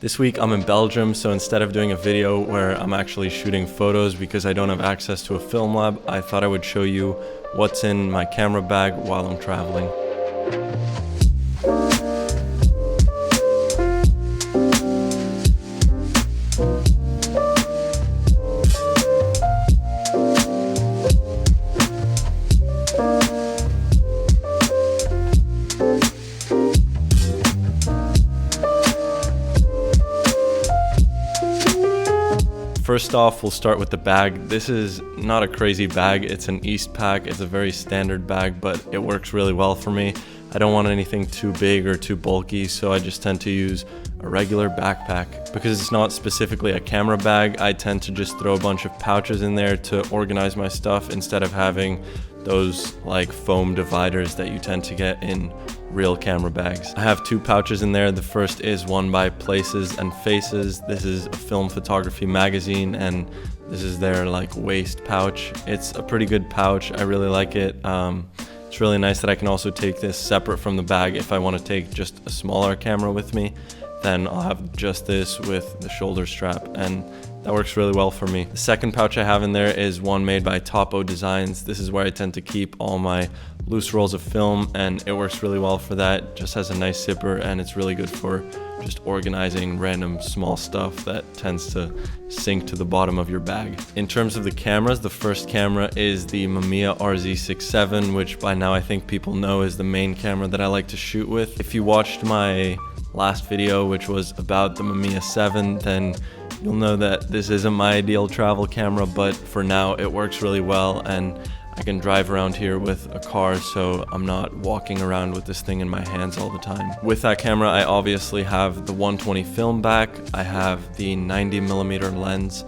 This week I'm in Belgium, so instead of doing a video where I'm actually shooting photos because I don't have access to a film lab, I thought I would show you what's in my camera bag while I'm traveling. First off, we'll start with the bag. This is not a crazy bag, it's an Eastpak. It's a very standard bag, but it works really well for me. I don't want anything too big or too bulky, so I just tend to use a regular backpack. Because it's not specifically a camera bag, I tend to just throw a bunch of pouches in there to organize my stuff instead of having those like foam dividers that you tend to get in real camera bags. I have two pouches in there. The first is one by Places and Faces. This is a film photography magazine, and this is their like waist pouch. It's a pretty good pouch. I really like it. It's really nice that I can also take this separate from the bag. If I want to take just a smaller camera with me, then I'll have just this with the shoulder strap, and that works really well for me. The second pouch I have in there is one made by Topo Designs. This is where I tend to keep all my loose rolls of film, and it works really well for that. Just has a nice zipper, and it's really good for just organizing random small stuff that tends to sink to the bottom of your bag. In terms of the cameras, the first camera is the Mamiya RZ67, which by now I think people know is the main camera that I like to shoot with. If you watched my last video, which was about the Mamiya 7, then you'll know that this isn't my ideal travel camera, but for now it works really well, and I can drive around here with a car, so I'm not walking around with this thing in my hands all the time. With that camera, I obviously have the 120 film back, I have the 90mm lens,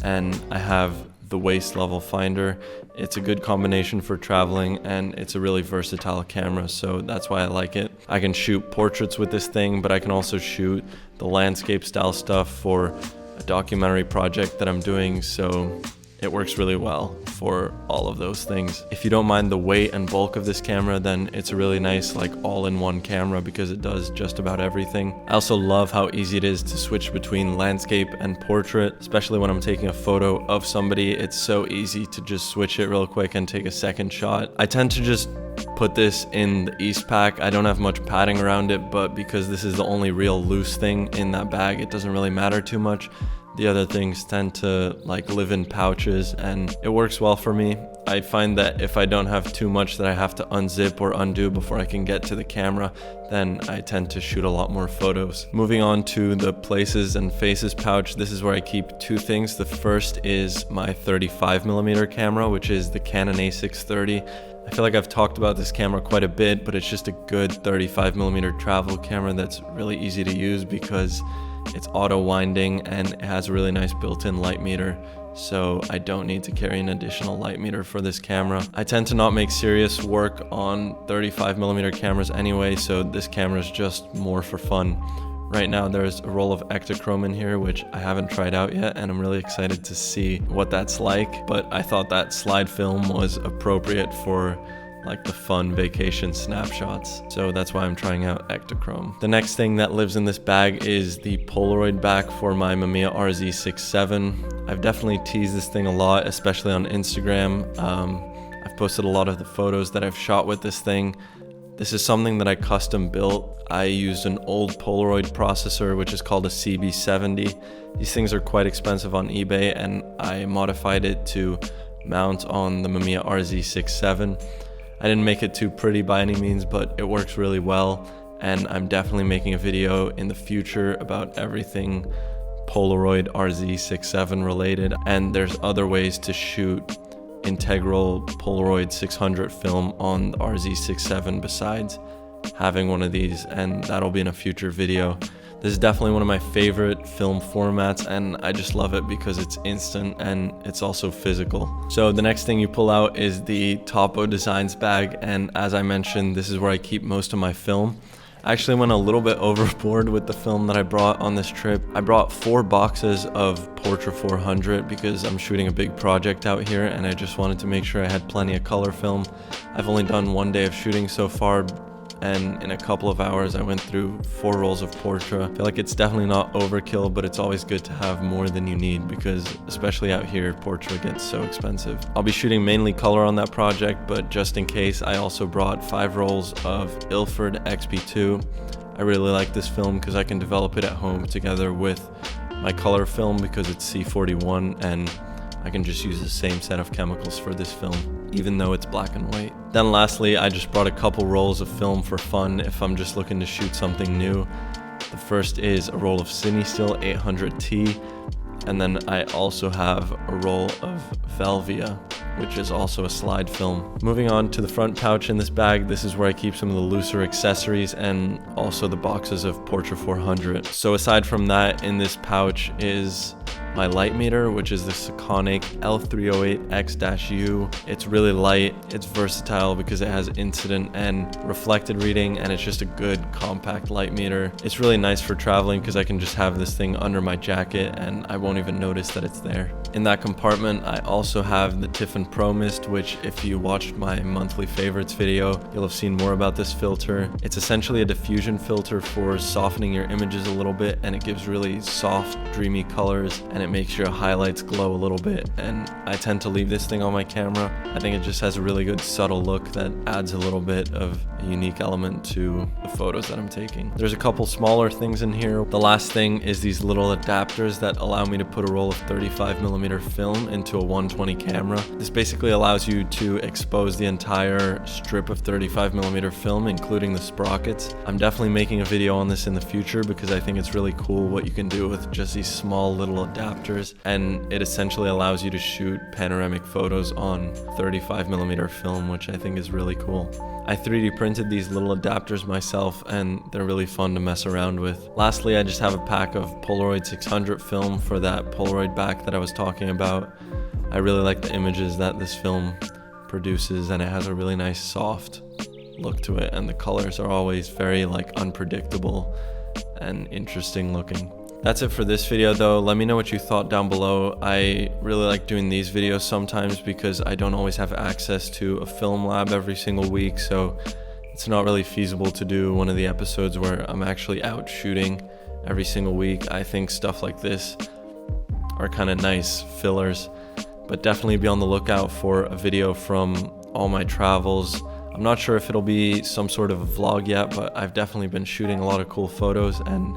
and I have the waist level finder. It's a good combination for traveling, and it's a really versatile camera, so that's why I like it. I can shoot portraits with this thing, but I can also shoot the landscape style stuff for a documentary project that I'm doing, so it works really well for all of those things. If you don't mind the weight and bulk of this camera, then it's a really nice like all-in-one camera because it does just about everything. I also love how easy it is to switch between landscape and portrait, especially when I'm taking a photo of somebody. It's so easy to just switch it real quick and take a second shot. I tend to just put this in the Eastpak. I don't have much padding around it, but because this is the only real loose thing in that bag, it doesn't really matter too much. The other things tend to like live in pouches, and it works well for me. I find that if I don't have too much that I have to unzip or undo before I can get to the camera, then I tend to shoot a lot more photos. Moving on to the Places and Faces pouch, this is where I keep two things. The first is my 35mm camera, which is the Canon A630. I feel like I've talked about this camera quite a bit, but it's just a good 35mm travel camera that's really easy to use because it's auto winding and it has a really nice built-in light meter, so I don't need to carry an additional light meter for this camera. I tend to not make serious work on 35mm cameras anyway, so this camera is just more for fun. Right now there's a roll of Ektachrome in here, which I haven't tried out yet, and I'm really excited to see what that's like, but I thought that slide film was appropriate for like the fun vacation snapshots, so that's why I'm trying out Ektachrome. The next thing that lives in this bag is the Polaroid back for my Mamiya RZ67. I've definitely teased this thing a lot, especially on Instagram. I've posted a lot of the photos that I've shot with this thing. This is something that I custom built. I used an old Polaroid processor, which is called a CB70. These things are quite expensive on eBay, and I modified it to mount on the Mamiya RZ67. I didn't make it too pretty by any means, but it works really well, and I'm definitely making a video in the future about everything Polaroid RZ67 related, and there's other ways to shoot integral Polaroid 600 film on the RZ67 besides having one of these, and that'll be in a future video. This is definitely one of my favorite film formats, and I just love it because it's instant and it's also physical. So the next thing you pull out is the Topo Designs bag, and as I mentioned, this is where I keep most of my film. I actually went a little bit overboard with the film that I brought on this trip. I brought 4 boxes of Portra 400 because I'm shooting a big project out here, and I just wanted to make sure I had plenty of color film. I've only done one day of shooting so far, and in a couple of hours I went through 4 rolls of Portra. I feel like it's definitely not overkill, but it's always good to have more than you need because especially out here, Portra gets so expensive. I'll be shooting mainly color on that project, but just in case, I also brought 5 rolls of Ilford XP2. I really like this film because I can develop it at home together with my color film because it's C41, and I can just use the same set of chemicals for this film, even though it's black and white. Then lastly, I just brought a couple rolls of film for fun if I'm just looking to shoot something new. The first is a roll of CineStill 800T, and then I also have a roll of Velvia, which is also a slide film. Moving on to the front pouch in this bag, this is where I keep some of the looser accessories and also the boxes of Portra 400. So aside from that, in this pouch is my light meter, which is the Sekonic L308X-U. It's really light, it's versatile because it has incident and reflected reading, and it's just a good compact light meter. It's really nice for traveling because I can just have this thing under my jacket and I won't even notice that it's there. In that compartment, I also have the Tiffen Pro Mist, which if you watched my monthly favorites video, you'll have seen more about this filter. It's essentially a diffusion filter for softening your images a little bit, and it gives really soft, dreamy colors, and it makes your highlights glow a little bit. And I tend to leave this thing on my camera. I think it just has a really good subtle look that adds a little bit of a unique element to the photos that I'm taking. There's a couple smaller things in here. The last thing is these little adapters that allow me to put a roll of 35mm film into a 120 camera. This basically allows you to expose the entire strip of 35mm film, including the sprockets. I'm definitely making a video on this in the future because I think it's really cool what you can do with just these small little adapters, and it essentially allows you to shoot panoramic photos on 35mm film, which I think is really cool. I 3D printed these little adapters myself, and they're really fun to mess around with. Lastly, I just have a pack of Polaroid 600 film for that Polaroid back that I was talking about. I really like the images that this film produces, and it has a really nice soft look to it, and the colors are always very unpredictable and interesting looking. That's it for this video though. Let me know what you thought down below. I really like doing these videos sometimes because I don't always have access to a film lab every single week, so it's not really feasible to do one of the episodes where I'm actually out shooting every single week. I think stuff like this are kind of nice fillers, but definitely be on the lookout for a video from all my travels. I'm not sure if it'll be some sort of a vlog yet, but I've definitely been shooting a lot of cool photos, and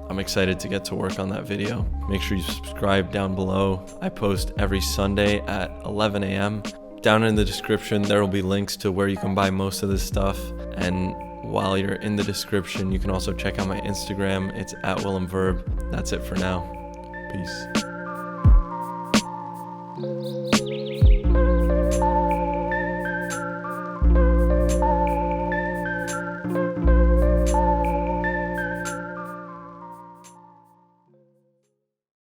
I'm excited to get to work on that video. Make sure you subscribe down below. I post every Sunday at 11 a.m. Down in the description, there will be links to where you can buy most of this stuff. And while you're in the description, you can also check out my Instagram. It's @WillemVerb. That's it for now. Peace.